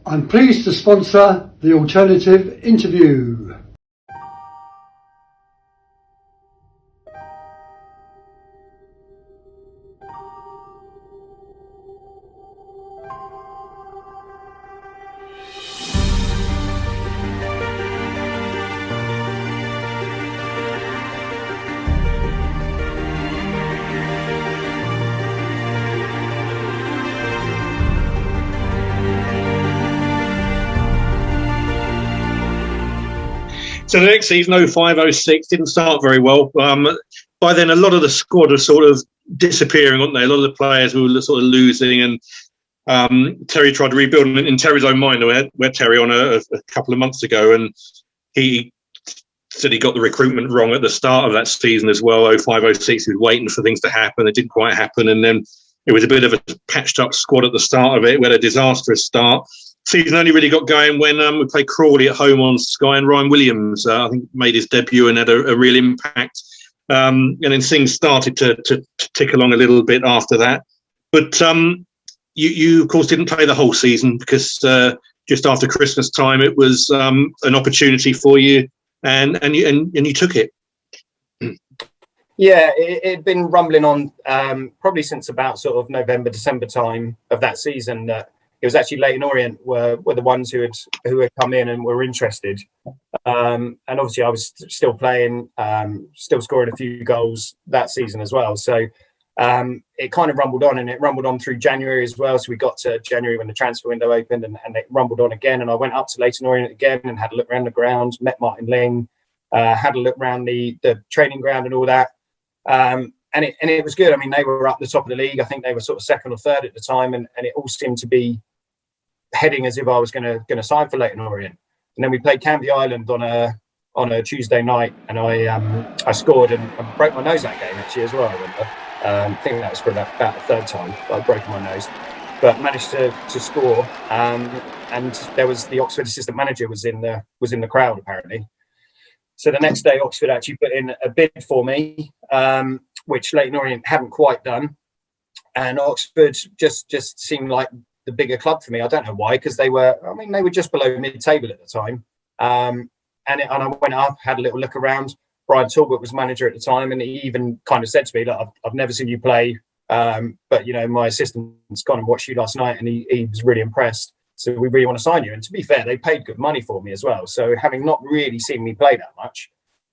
I'm pleased to sponsor the Alternative Interview. So the next season, 05-06, didn't start very well. By then, a lot of the squad was sort of disappearing, weren't they? A lot of the players were sort of losing, and Terry tried to rebuild in Terry's own mind. We had Terry on a couple of months ago, and he said he got the recruitment wrong at the start of that season as well. 05-06, he was waiting for things to happen. It didn't quite happen, and then it was a bit of a patched-up squad at the start of it. We had a disastrous start. Season only really got going when we played Crawley at home on Sky, and Ryan Williams, I think, made his debut and had a real impact. And then things started to tick along a little bit after that. But you, of course, didn't play the whole season because just after Christmas time, it was an opportunity for you, and you took it. Yeah, it'd been rumbling on probably since about sort of November, December time of that season that it was actually Leyton Orient were the ones who had come in and were interested. And obviously I was still playing, still scoring a few goals that season as well. So it kind of rumbled on, and it rumbled on through January as well. So we got to January when the transfer window opened, and it rumbled on again. And I went up to Leyton Orient again and had a look around the ground, met Martin Ling, had a look around the training ground and all that. And it was good. I mean, they were up the top of the league. I think they were sort of second or third at the time, and it all seemed to be heading as if I was going to sign for Leyton Orient. And then we played Canvey Island on a Tuesday night, and I scored and broke my nose that game actually as well. I remember. I think that was for about the third time I'd broken my nose, but managed to score. And there was the Oxford assistant manager was in the crowd apparently. So the next day, Oxford actually put in a bid for me, which Leyton Orient hadn't quite done, and Oxford just seemed like the bigger club for me. I don't know why, because they were just below mid-table at the time. And I went up, had a little look around. Brian Talbot was manager at the time, and he even kind of said to me, "Look, I've never seen you play, but my assistant's gone and watched you last night, and he was really impressed. So we really want to sign you." And to be fair, they paid good money for me as well. So having not really seen me play that much,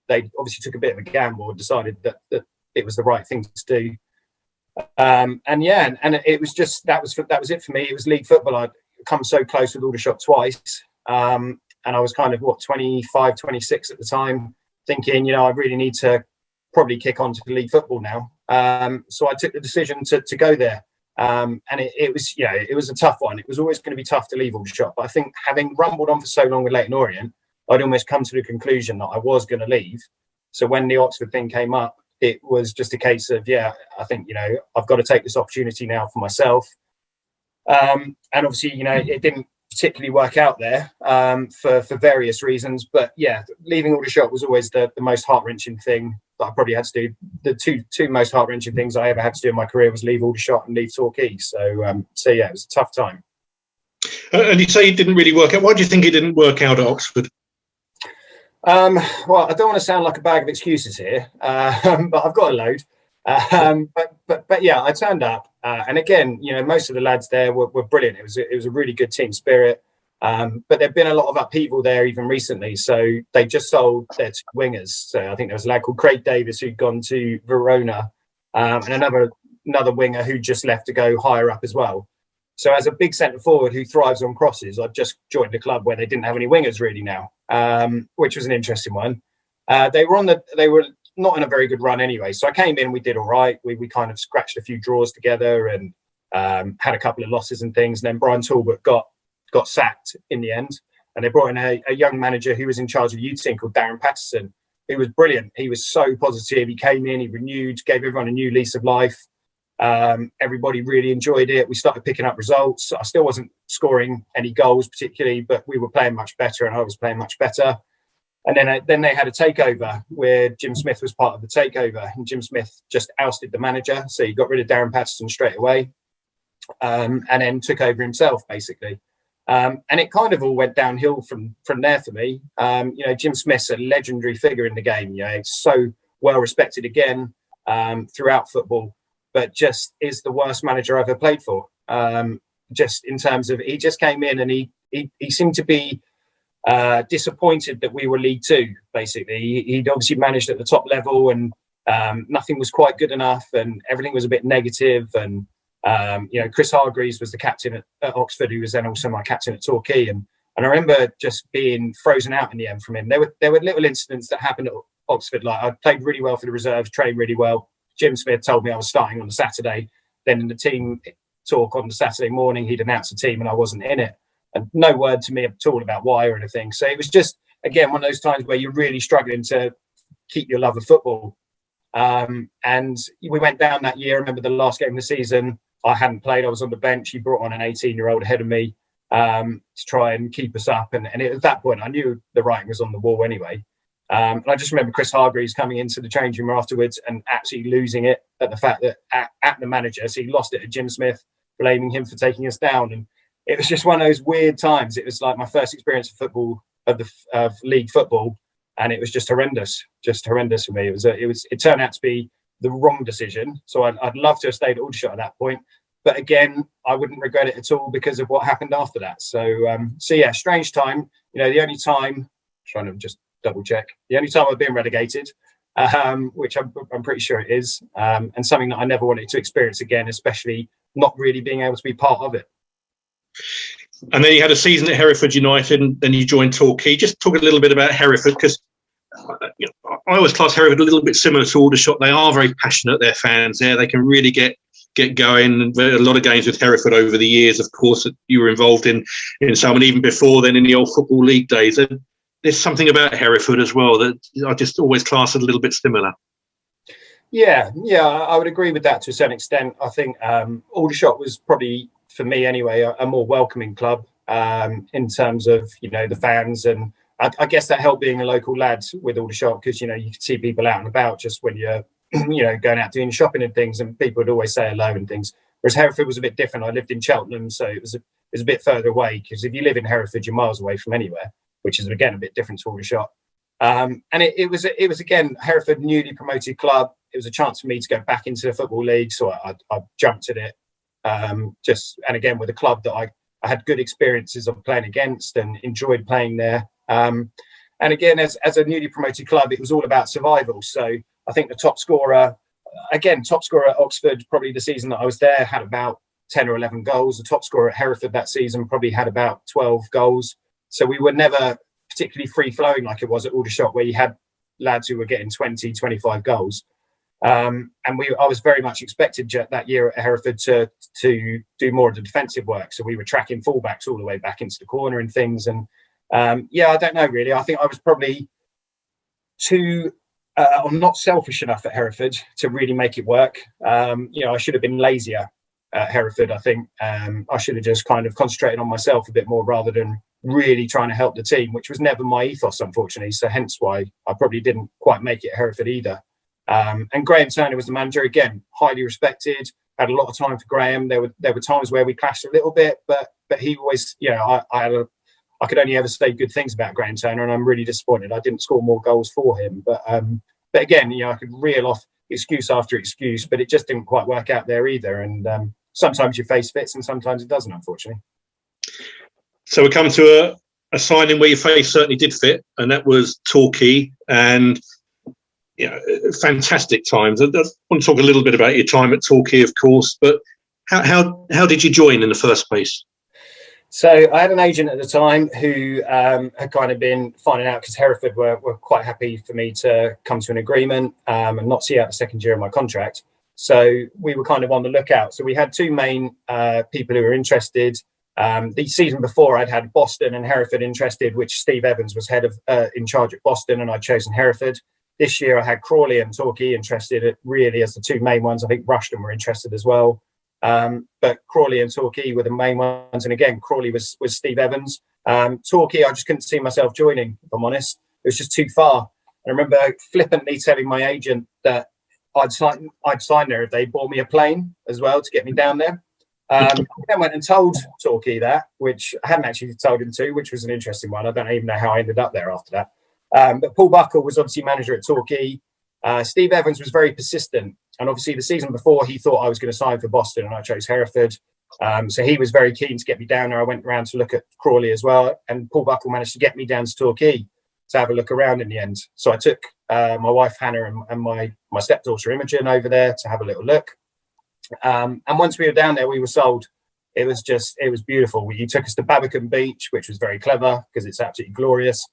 they obviously took a bit of a gamble and decided that it was the right thing to do. And it was just that was it for me. It was league football. I'd come so close with Aldershot twice, and I was kind of 25, 26 at the time, thinking I really need to probably kick on to league football now. So I took the decision to go there, and it was a tough one. It was always going to be tough to leave Aldershot, but I think having rumbled on for so long with Leyton Orient, I'd almost come to the conclusion that I was going to leave. So when the Oxford thing came up, it was just a case of, I think, I've got to take this opportunity now for myself. And obviously, it didn't particularly work out there for various reasons. But leaving Aldershot was always the most heart-wrenching thing that I probably had to do. The two most heart-wrenching things I ever had to do in my career was leave Aldershot and leave Torquay. So it was a tough time. And you say it didn't really work out. Why do you think it didn't work out at Oxford? Well, I don't want to sound like a bag of excuses here, but I've got a load. But I turned up, and again, most of the lads there were brilliant. It was a really good team spirit. But there'd been a lot of upheaval there even recently. So they just sold their two wingers. So I think there was a lad called Craig Davis who'd gone to Verona, and another winger who just left to go higher up as well. So as a big centre forward who thrives on crosses, I've just joined a club where they didn't have any wingers really now, which was an interesting one. They were not in a very good run anyway. So I came in, we did all right. We kind of scratched a few draws together and had a couple of losses and things. And then Brian Talbot got sacked in the end. And they brought in a young manager who was in charge of youth team called Darren Patterson. He was brilliant. He was so positive. He came in, he renewed, gave everyone a new lease of life. Everybody really enjoyed it. We started picking up results. I still wasn't scoring any goals particularly, but we were playing much better and I was playing much better. And then they had a takeover where Jim Smith was part of the takeover, and Jim Smith just ousted the manager. So he got rid of Darren Patterson straight away, and then took over himself basically. And it kind of all went downhill from there for me. Jim Smith's a legendary figure in the game. It's so well respected again throughout football, but just is the worst manager I've ever played for. Just in terms of, he just came in and he seemed to be disappointed that we were League Two. Basically, he'd obviously managed at the top level, and nothing was quite good enough, and everything was a bit negative. And Chris Hargreaves was the captain at Oxford, who was then also my captain at Torquay, and I remember just being frozen out in the end from him. There were little incidents that happened at Oxford, like I played really well for the reserves, trained really well. Jim Smith told me I was starting on the Saturday. Then in the team talk on the Saturday morning, he'd announced the team and I wasn't in it. And no word to me at all about why or anything. So it was just, again, one of those times where you're really struggling to keep your love of football. And we went down that year. I remember the last game of the season, I hadn't played. I was on the bench. He brought on an 18-year-old ahead of me to try and keep us up. And at that point, I knew the writing was on the wall anyway. And I just remember Chris Hargreaves coming into the changing room afterwards and absolutely losing it at the fact that at the manager, so he lost it to Jim Smith, blaming him for taking us down. And it was just one of those weird times. It was like my first experience of football, of league football, and it was just horrendous for me. It turned out to be the wrong decision. So I'd love to have stayed at Aldershot at that point, but again, I wouldn't regret it at all because of what happened after that. So yeah, strange time. The only time, trying to just double check, the only time I've been relegated, which I'm pretty sure it is, and something that I never wanted to experience again, especially not really being able to be part of it. And then you had a season at Hereford United, and then you joined Torquay. Just talk a little bit about Hereford, because I always class Hereford a little bit similar to Aldershot. They are very passionate, their fans there. They can really get going. A lot of games with Hereford over the years, of course, that you were involved in some, and even before then in the old Football League days. There's something about Hereford as well that I just always class a little bit similar. Yeah, I would agree with that to a certain extent. I think Aldershot was probably, for me anyway, a more welcoming club in terms of, the fans. And I guess that helped being a local lad with Aldershot, because, you could see people out and about just when you're, going out doing shopping and things, and people would always say hello and things. Whereas Hereford was a bit different. I lived in Cheltenham, so it was a bit further away, because if you live in Hereford, you're miles away from anywhere, which is, again, a bit different to Aldershot. And it was again, Hereford, newly promoted club. It was a chance for me to go back into the Football League, so I jumped at it. And again, with a club that I had good experiences of playing against and enjoyed playing there. And again, as a newly promoted club, it was all about survival. So I think the top scorer at Oxford, probably the season that I was there, had about 10 or 11 goals. The top scorer at Hereford that season probably had about 12 goals. So we were never particularly free-flowing like it was at Aldershot, where you had lads who were getting 20, 25 goals. And I was very much expected that year at Hereford to do more of the defensive work. So we were tracking fullbacks all the way back into the corner and things. And I don't know, really. I think I was probably I'm not selfish enough at Hereford to really make it work. I should have been lazier at Hereford. I think I should have just kind of concentrated on myself a bit more rather than really trying to help the team, which was never my ethos, unfortunately. So hence why I probably didn't quite make it at Hereford either. And Graham Turner was the manager, again, highly respected. Had a lot of time for Graham. There were times where we clashed a little bit, but he always, I could only ever say good things about Graham Turner, and I'm really disappointed I didn't score more goals for him. But again, I could reel off excuse after excuse, but it just didn't quite work out there either. And sometimes your face fits, and sometimes it doesn't, unfortunately. So we come to a signing where your face certainly did fit, and that was Torquay. And fantastic times. I want to talk a little bit about your time at Torquay, of course, but how did you join in the first place? So I had an agent at the time who had kind of been finding out, because Hereford were quite happy for me to come to an agreement and not see out the second year of my contract. So we were kind of on the lookout. So we had two main people who were interested. The season before, I'd had Boston and Hereford interested, which Steve Evans was head of in charge at Boston, and I'd chosen Hereford. This year, I had Crawley and Torquay interested, really as the two main ones. I think Rushden were interested as well. But Crawley and Torquay were the main ones. And again, Crawley was Steve Evans. Torquay, I just couldn't see myself joining, if I'm honest. It was just too far. I remember flippantly telling my agent that I'd sign there if they bought me a plane as well to get me down there. Then went and told Torquay that, which I hadn't actually told him to, which was an interesting one. I don't even know how I ended up there after that. But Paul Buckle was obviously manager at Torquay. Steve Evans was very persistent. And obviously the season before, he thought I was going to sign for Boston and I chose Hereford. So he was very keen to get me down there. I went around to look at Crawley as well. And Paul Buckle managed to get me down to Torquay to have a look around in the end. So I took my wife Hannah and my stepdaughter Imogen over there to have a little look. And once we were down there, we were sold. It was beautiful. He took us to Babbacombe Beach, which was very clever because it's absolutely glorious.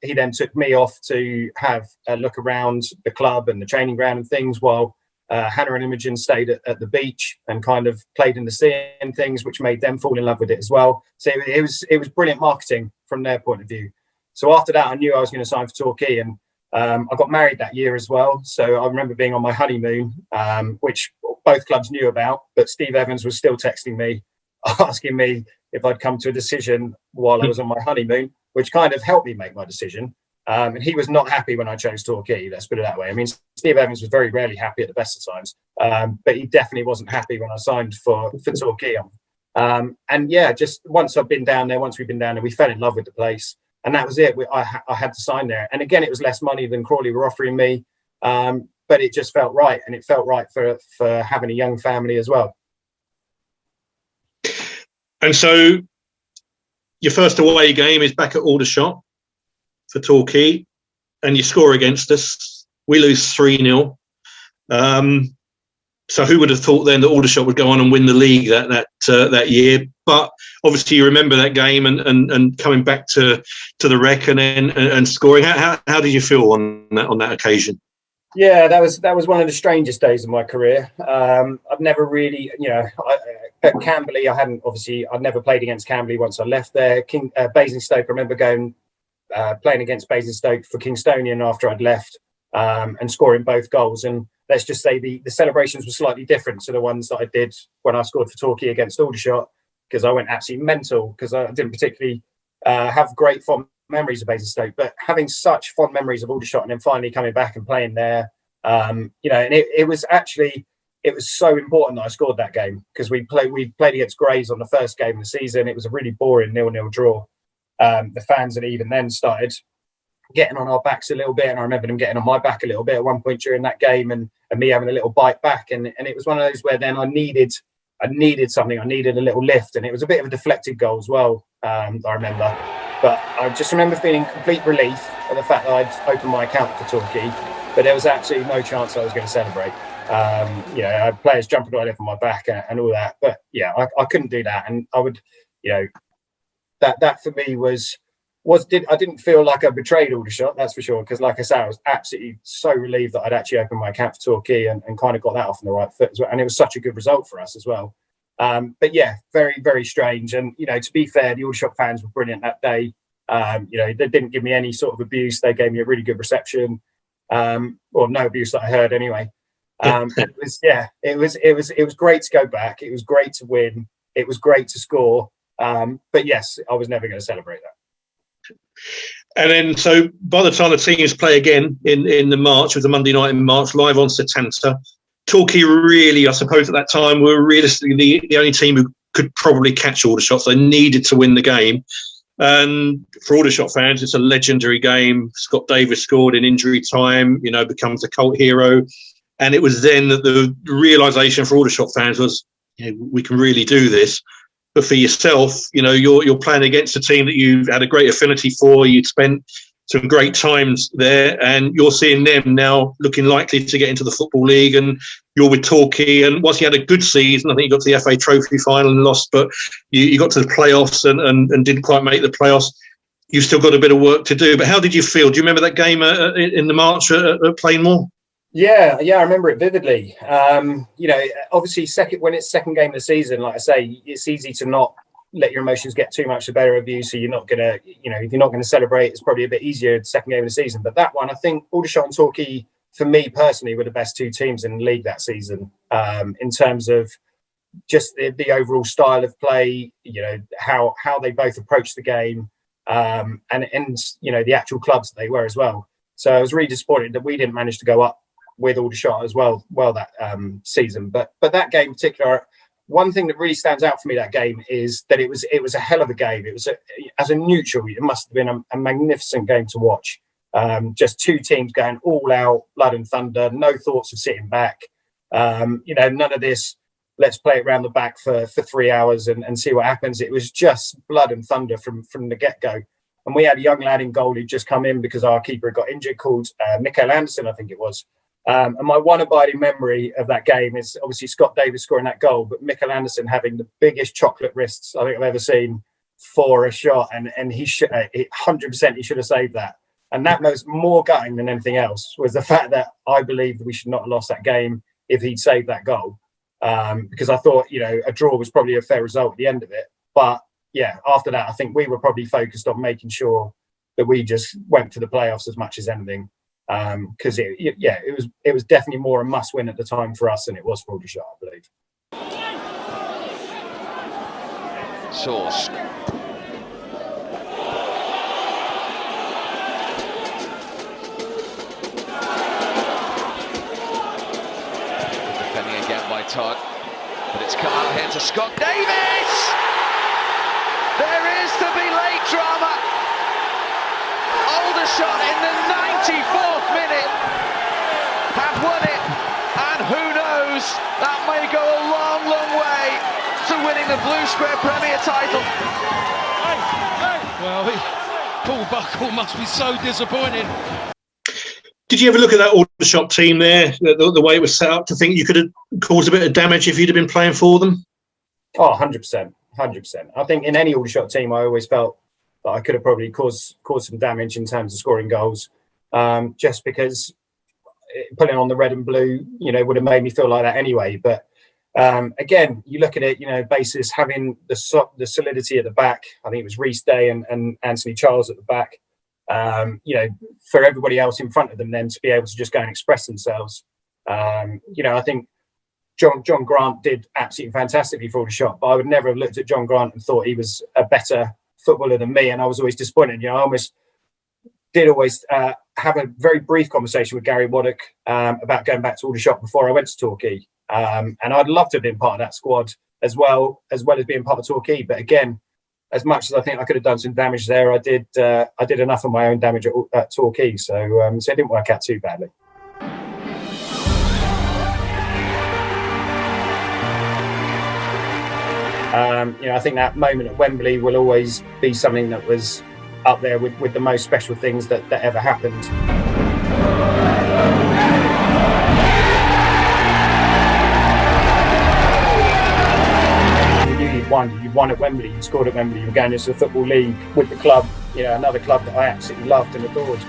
He then took me off to have a look around the club and the training ground and things, while Hannah and Imogen stayed at the beach and kind of played in the sea and things, which made them fall in love with it as well. So it was brilliant marketing from their point of view. So after that, I knew I was going to sign for Torquay, and I got married that year as well. So I remember being on my honeymoon, which both clubs knew about, but Steve Evans was still texting me, asking me if I'd come to a decision while I was on my honeymoon, which kind of helped me make my decision. And he was not happy when I chose Torquay, let's put it that way. I mean, Steve Evans was very rarely happy at the best of times, but he definitely wasn't happy when I signed for Torquay. And yeah, just once we've been down there, we fell in love with the place. And that was it. I had to sign there. And again, it was less money than Crawley were offering me, but it just felt right. And it felt right for having a young family as well. And so your first away game is back at Aldershot for Torquay, and you score against us. We lose 3-0. So who would have thought then that Aldershot would go on and win the league that year? But obviously you remember that game and coming back to the Rec and scoring. How did you feel on that occasion? Yeah, that was one of the strangest days of my career. I've never really, at Camberley, I'd never played against Camberley once I left there. Basingstoke, I remember going playing against Basingstoke for Kingstonian after I'd left, and scoring both goals. And let's just say the celebrations were slightly different to the ones that I did when I scored for Torquay against Aldershot, because I went absolutely mental because I didn't particularly have great fond memories of Basingstoke, but having such fond memories of Aldershot and then finally coming back and playing there, and it was so important that I scored that game, because we played against Grays on the first game of the season. It was a really boring 0-0 draw. The fans had even then started getting on our backs a little bit, and I remember them getting on my back a little bit at one point during that game, and me having a little bite back, and it was one of those where then I needed something. I needed a little lift, and it was a bit of a deflected goal as well, I remember. But I just remember feeling complete relief at the fact that I'd opened my account for Torquay, but there was absolutely no chance I was going to celebrate. I had players jumping right up on my back and all that, but yeah, I couldn't do that, and I would, that for me I didn't feel like I betrayed Aldershot, that's for sure, because like I said, I was absolutely so relieved that I'd actually opened my account for Torquay and kind of got that off on the right foot as well, and it was such a good result for us as well. But yeah, very, very strange. And, to be fair, the Aldershot fans were brilliant that day. They didn't give me any sort of abuse. They gave me a really good reception, or no abuse that I heard anyway. It was great to go back. It was great to win. It was great to score. But yes, I was never going to celebrate that. And then, so by the time the teams play again in the March, with the Monday night in March, live on Setanta, Torquay really, I suppose at that time, were realistically the only team who could probably catch Aldershot. So they needed to win the game. And for Aldershot fans, it's a legendary game. Scott Davis scored in injury time, becomes a cult hero. And it was then that the realisation for Aldershot fans was, we can really do this. But for yourself, you're playing against a team that you've had a great affinity for. You'd spent some great times there, and you're seeing them now looking likely to get into the Football League, and you're with Torquay. And once you had a good season, I think you got to the FA Trophy final and lost, but you got to the playoffs and didn't quite make the playoffs. You've still got a bit of work to do. But how did you feel? Do you remember that game in the March at Plainmoor? Yeah, I remember it vividly. Obviously, when it's second game of the season, like I say, it's easy to not let your emotions get too much the better of you. So you're not gonna, if you're not going to celebrate, it's probably a bit easier the second game of the season. But that one, I think Aldershot and Torquay, for me personally, were the best two teams in the league that season, in terms of just the overall style of play. How they both approached the game, and the actual clubs that they were as well. So I was really disappointed that we didn't manage to go up with Aldershot as well that season. But that game in particular, one thing that really stands out for me that game is that it was a hell of a game. It was as a neutral, it must have been a magnificent game to watch. Just two teams going all out, blood and thunder, no thoughts of sitting back. None of this, let's play it around the back for 3 hours and see what happens. It was just blood and thunder from the get-go. And we had a young lad in goal who'd just come in because our keeper got injured, called Mikael Anderson, I think it was. And my one abiding memory of that game is obviously Scott Davis scoring that goal, but Mikael Anderson having the biggest chocolate wrists I think I've ever seen for a shot. And he should, 100% he should have saved that. And that was more gutting than anything else, was the fact that I believed that we should not have lost that game if he'd saved that goal. Because I thought, a draw was probably a fair result at the end of it. But yeah, after that, I think we were probably focused on making sure that we just went for the playoffs as much as anything. Because it was definitely more a must win at the time for us than it was for Aldershot, I believe. Sills. Defending again by Todd, but it's come out here to Scott Davis. There is to be late drama. Aldershot in the 94th minute have won it, and who knows, that may go a long, long way to winning the Blue Square Premier title. Well, Paul Buckle must be so disappointed. Did you ever look at that Aldershot team there, the way it was set up, to think you could have caused a bit of damage if you'd have been playing for them? Oh, 100%. 100%. I think in any Aldershot team, I always felt that I could have probably caused some damage in terms of scoring goals, just because putting on the red and blue, would have made me feel like that anyway. But again, you look at it, basis having the solidity at the back. I think it was Reece Day and Anthony Charles at the back. For everybody else in front of them, then to be able to just go and express themselves. I think John Grant did absolutely fantastically for Aldershot, but I would never have looked at John Grant and thought he was a better footballer than me, and I was always disappointed. I almost did have a very brief conversation with Gary Waddock about going back to Aldershot before I went to Torquay, and I'd love to have been part of that squad as well as being part of Torquay. But again, as much as I think I could have done some damage there, I did enough of my own damage at Torquay, so it didn't work out too badly. I think that moment at Wembley will always be something that was up there with the most special things that ever happened. You knew you'd won at Wembley, you scored at Wembley, you were going into the Football League with the club, another club that I absolutely loved and adored.